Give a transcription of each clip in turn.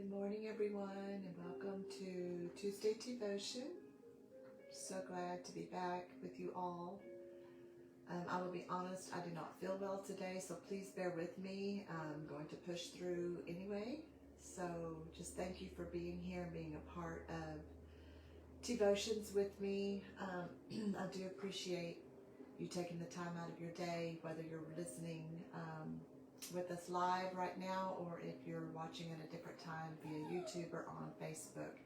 Good morning, everyone, and welcome to Tuesday Tea-votion. So glad to be back with you all. I will be honest, I do not feel well today, so please bear with me. I'm going to push through anyway. So just thank you for being here and being a part of Tea-votions with me. I do appreciate you taking the time out of your day, whether you're listening with us live right now or if you're watching at a different time via YouTube or on Facebook.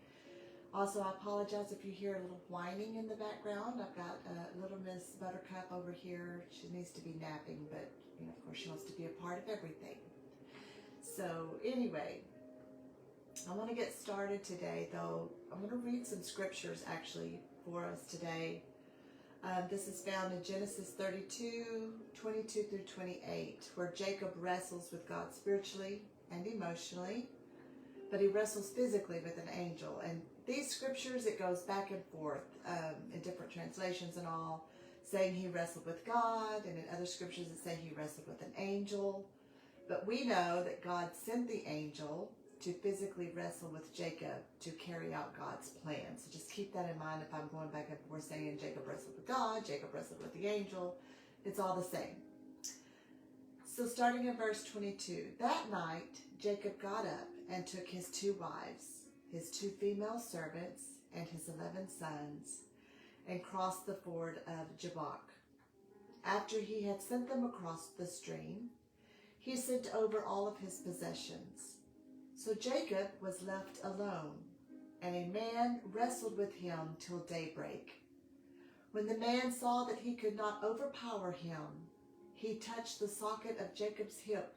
Also, I apologize if you hear a little whining in the background. I've got little Miss Buttercup over here. She needs to be napping, but of course she wants to be a part of everything. So anyway, I want to get started today, though. I'm going to read some scriptures actually for us today. This is found in Genesis 32, 22 through 28, where Jacob wrestles with God spiritually and emotionally, but he wrestles physically with an angel. And these scriptures, it goes back and forth in different translations and all, saying he wrestled with God, and in other scriptures it say he wrestled with an angel. But we know that God sent the angel to physically wrestle with Jacob to carry out God's plan. So just keep that in mind if I'm going back and forth saying Jacob wrestled with God, Jacob wrestled with the angel. It's all the same. So starting in verse 22, that night Jacob got up and took his 2 wives, his 2 female servants, and his 11 sons, and crossed the ford of Jabbok. After he had sent them across the stream, he sent over all of his possessions. So Jacob was left alone, and a man wrestled with him till daybreak. When the man saw that he could not overpower him, he touched the socket of Jacob's hip,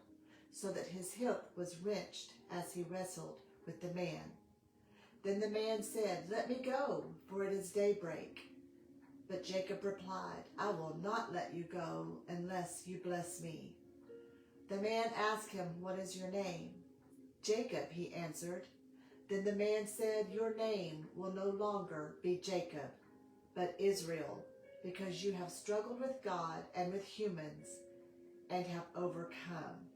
so that his hip was wrenched as he wrestled with the man. Then the man said, "Let me go, for it is daybreak." But Jacob replied, "I will not let you go unless you bless me." The man asked him, "What is your name?" "Jacob," he answered. Then the man said, "Your name will no longer be Jacob, but Israel, because you have struggled with God and with humans and have overcome."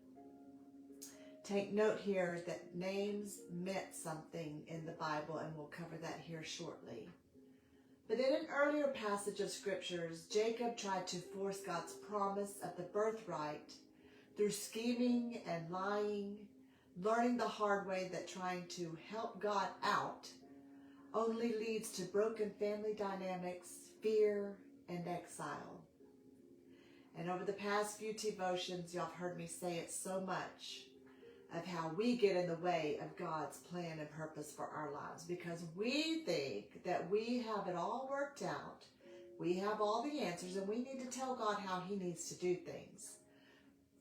Take note here that names meant something in the Bible, and we'll cover that here shortly. But in an earlier passage of scriptures, Jacob tried to force God's promise of the birthright through scheming and lying, learning the hard way that trying to help God out only leads to broken family dynamics, fear, and exile. And over the past few devotions, y'all have heard me say it so much of how we get in the way of God's plan and purpose for our lives because we think that we have it all worked out. We have all the answers, and we need to tell God how he needs to do things.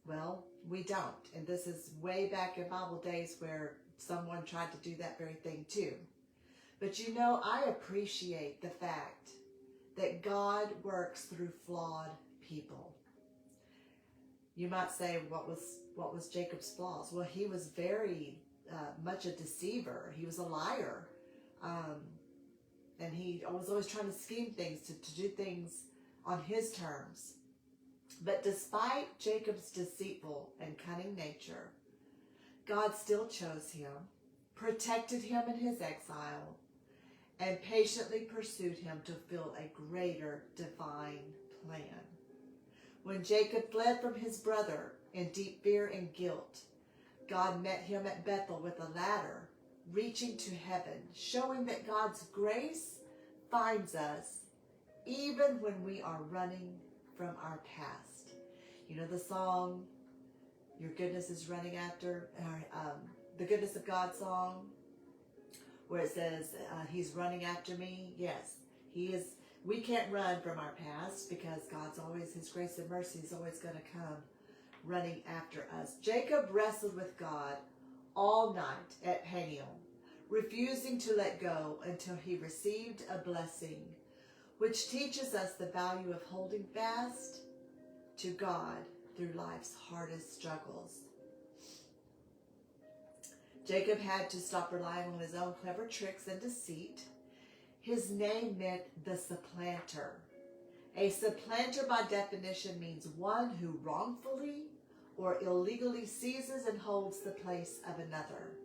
Well, we don't. And this is way back in Bible days where someone tried to do that very thing too. But I appreciate the fact that God works through flawed people. You might say, what was Jacob's flaws? Well, he was very much a deceiver. He was a liar. And he was always trying to scheme things, to do things on his terms. But despite Jacob's deceitful and cunning nature, God still chose him, protected him in his exile, and patiently pursued him to fulfill a greater divine plan. When Jacob fled from his brother in deep fear and guilt, God met him at Bethel with a ladder reaching to heaven, showing that God's grace finds us even when we are running from our past. The song, "Your Goodness is Running After," the Goodness of God song, where it says, he's running after me. Yes, he is. We can't run from our past because his grace and mercy is always going to come running after us. Jacob wrestled with God all night at Peniel, refusing to let go until he received a blessing, which teaches us the value of holding fast to God through life's hardest struggles. Jacob had to stop relying on his own clever tricks and deceit. His name meant the supplanter. A supplanter by definition means one who wrongfully or illegally seizes and holds the place of another.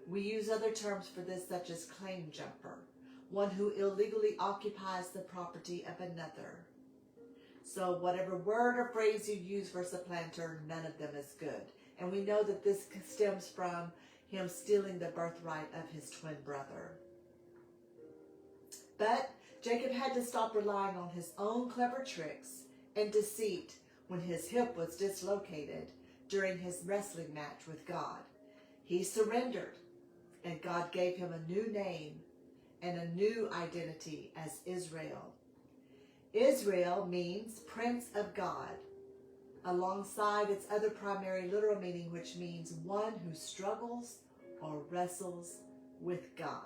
We use other terms for this, such as claim jumper, one who illegally occupies the property of another. So whatever word or phrase you use for supplanter, none of them is good. And we know that this stems from him stealing the birthright of his twin brother. But Jacob had to stop relying on his own clever tricks and deceit when his hip was dislocated during his wrestling match with God. He surrendered, and God gave him a new name and a new identity as Israel. Israel means Prince of God, alongside its other primary literal meaning, which means one who struggles or wrestles with God.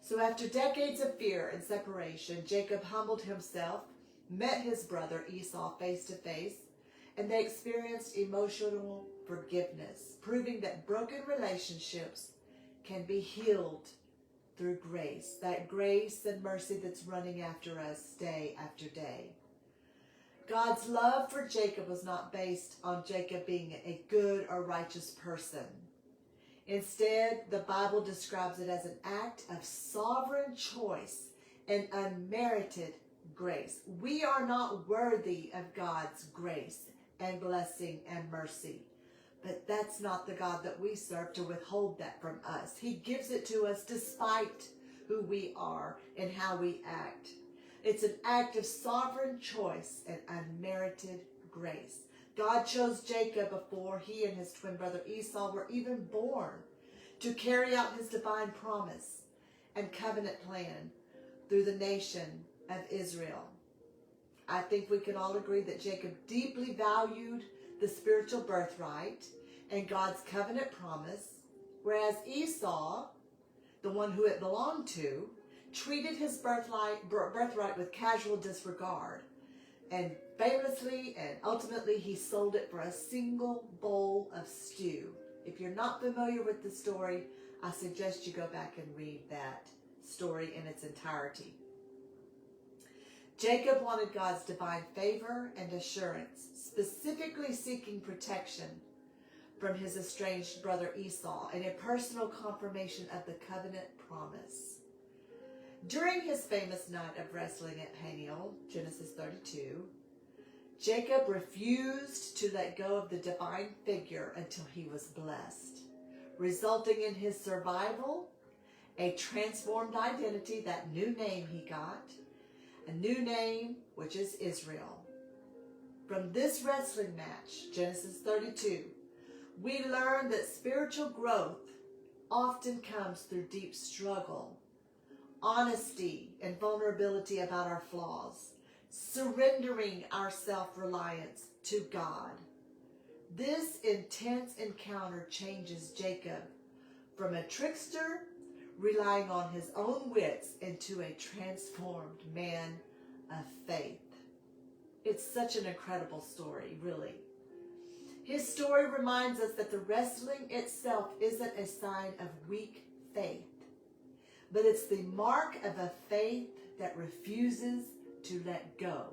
So after decades of fear and separation, Jacob humbled himself, met his brother Esau face to face, and they experienced emotional forgiveness, proving that broken relationships can be healed through grace, that grace and mercy that's running after us day after day. God's love for Jacob was not based on Jacob being a good or righteous person. Instead, the Bible describes it as an act of sovereign choice and unmerited grace. We are not worthy of God's grace and blessing and mercy. But that's not the God that we serve to withhold that from us. He gives it to us despite who we are and how we act. It's an act of sovereign choice and unmerited grace. God chose Jacob before he and his twin brother Esau were even born to carry out his divine promise and covenant plan through the nation of Israel. I think we can all agree that Jacob deeply valued the spiritual birthright and God's covenant promise, whereas Esau, the one who it belonged to, treated his birthright with casual disregard. And famously and ultimately, he sold it for a single bowl of stew. If you're not familiar with the story, I suggest you go back and read that story in its entirety. Jacob wanted God's divine favor and assurance, specifically seeking protection from his estranged brother Esau and a personal confirmation of the covenant promise. During his famous night of wrestling at Peniel, Genesis 32, Jacob refused to let go of the divine figure until he was blessed, resulting in his survival, a transformed identity, that new name he got, a new name, which is Israel. From this wrestling match, Genesis 32, we learn that spiritual growth often comes through deep struggle, honesty and vulnerability about our flaws, surrendering our self-reliance to God. This intense encounter changes Jacob from a trickster relying on his own wits into a transformed man of faith. It's such an incredible story, really. His story reminds us that the wrestling itself isn't a sign of weak faith, but it's the mark of a faith that refuses to let go.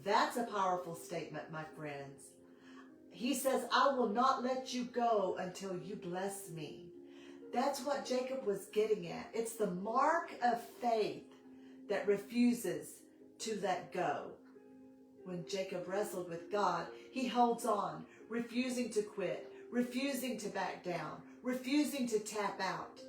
That's a powerful statement, my friends. He says, I will not let you go until you bless me. That's what Jacob was getting at. It's the mark of faith that refuses to let go. When Jacob wrestled with God, he holds on, refusing to quit, refusing to back down, refusing to tap out.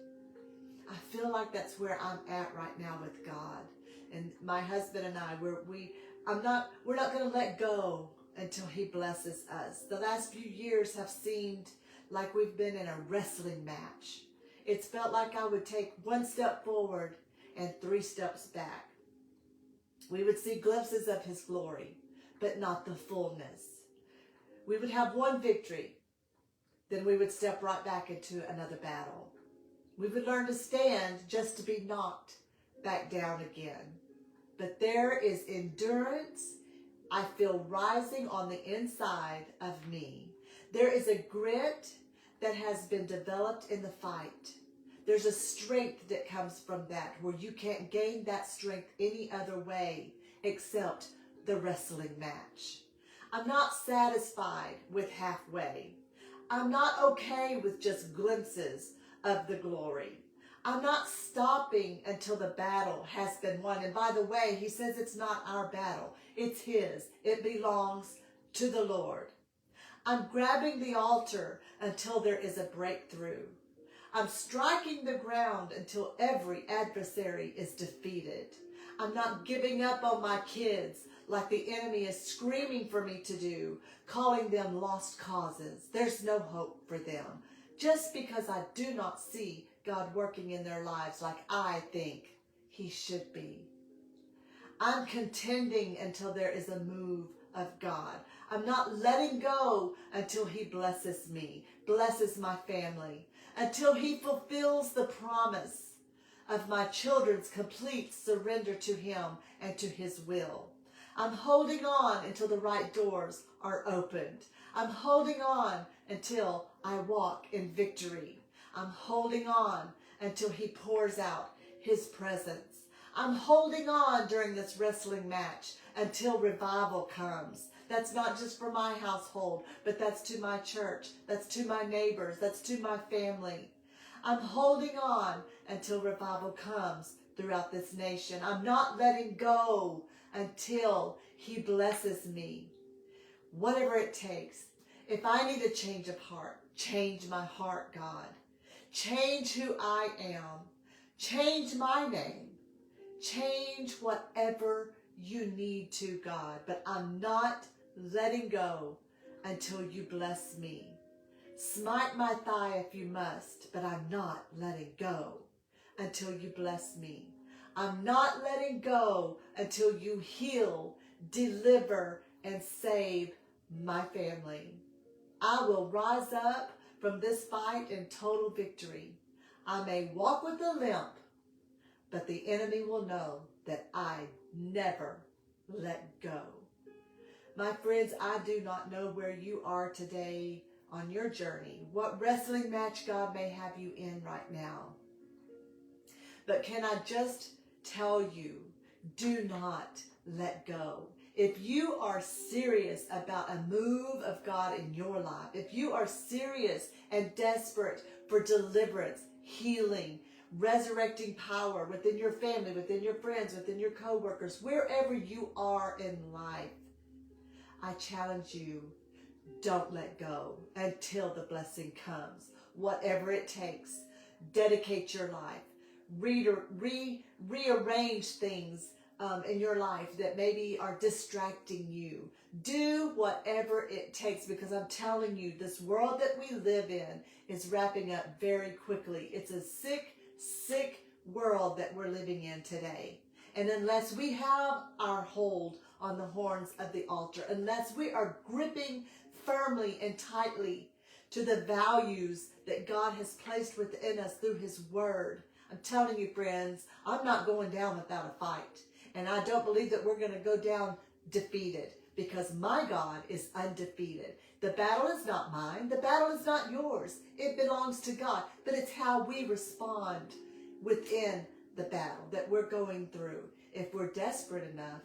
I feel like that's where I'm at right now with God. And my husband and I, we're not going to let go until he blesses us. The last few years have seemed like we've been in a wrestling match. It's felt like I would take one step forward and 3 steps back. We would see glimpses of his glory, but not the fullness. We would have one victory, then we would step right back into another battle. We would learn to stand just to be knocked back down again. But there is endurance I feel rising on the inside of me. There is a grit that has been developed in the fight. There's a strength that comes from that, where you can't gain that strength any other way except the wrestling match. I'm not satisfied with halfway. I'm not okay with just glimpses of the glory. I'm not stopping until the battle has been won. And by the way, he says it's not our battle. It's his. It belongs to the Lord. I'm grabbing the altar until there is a breakthrough. I'm striking the ground until every adversary is defeated. I'm not giving up on my kids like the enemy is screaming for me to do, calling them lost causes. There's no hope for them. Just because I do not see God working in their lives like I think he should be. I'm contending until there is a move of God. I'm not letting go until he blesses me, blesses my family, until he fulfills the promise of my children's complete surrender to him and to his will. I'm holding on until the right doors are opened. I'm holding on until I walk in victory. I'm holding on until he pours out his presence. I'm holding on during this wrestling match until revival comes. That's not just for my household, but that's to my church. That's to my neighbors. That's to my family. I'm holding on until revival comes throughout this nation. I'm not letting go until he blesses me. Whatever it takes. If I need a change of heart, change my heart, God. Change who I am. Change my name. Change whatever you need to, God. But I'm not letting go until you bless me. Smite my thigh if you must, but I'm not letting go until you bless me. I'm not letting go until you heal, deliver, and save my family. I will rise up from this fight in total victory. I may walk with a limp, but the enemy will know that I never let go. My friends, I do not know where you are today on your journey, what wrestling match God may have you in right now. But can I just tell you, do not let go. If you are serious about a move of God in your life, if you are serious and desperate for deliverance, healing, resurrecting power within your family, within your friends, within your co-workers, wherever you are in life, I challenge you, don't let go until the blessing comes. Whatever it takes, dedicate your life. Rearrange things in your life that maybe are distracting you. Do whatever it takes, because I'm telling you, this world that we live in is wrapping up very quickly. It's a sick, sick world that we're living in today. And unless we have our hold on the horns of the altar, unless we are gripping firmly and tightly to the values that God has placed within us through his word, I'm telling you, friends, I'm not going down without a fight. And I don't believe that we're going to go down defeated, because my God is undefeated. The battle is not mine. The battle is not yours. It belongs to God. But it's how we respond within the battle that we're going through. If we're desperate enough,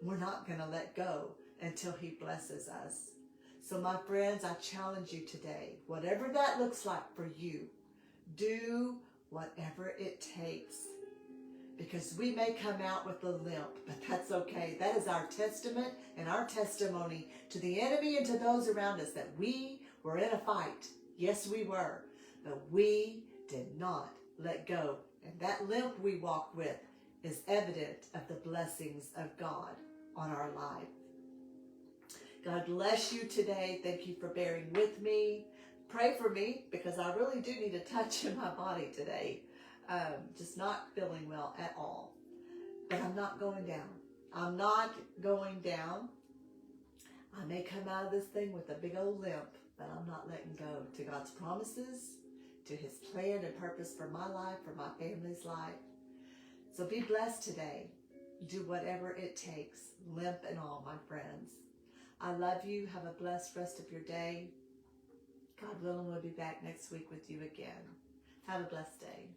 we're not going to let go until he blesses us. So my friends, I challenge you today, whatever that looks like for you, do whatever it takes. Because we may come out with a limp, but that's okay. That is our testament and our testimony to the enemy and to those around us that we were in a fight. Yes, we were. But we did not let go. And that limp we walk with is evident of the blessings of God on our life. God bless you today. Thank you for bearing with me. Pray for me, because I really do need a touch in my body today. Just not feeling well at all. But I'm not going down. I'm not going down. I may come out of this thing with a big old limp, but I'm not letting go to God's promises, to his plan and purpose for my life, for my family's life. So be blessed today. Do whatever it takes, limp and all, my friends. I love you. Have a blessed rest of your day. God willing, we'll be back next week with you again. Have a blessed day.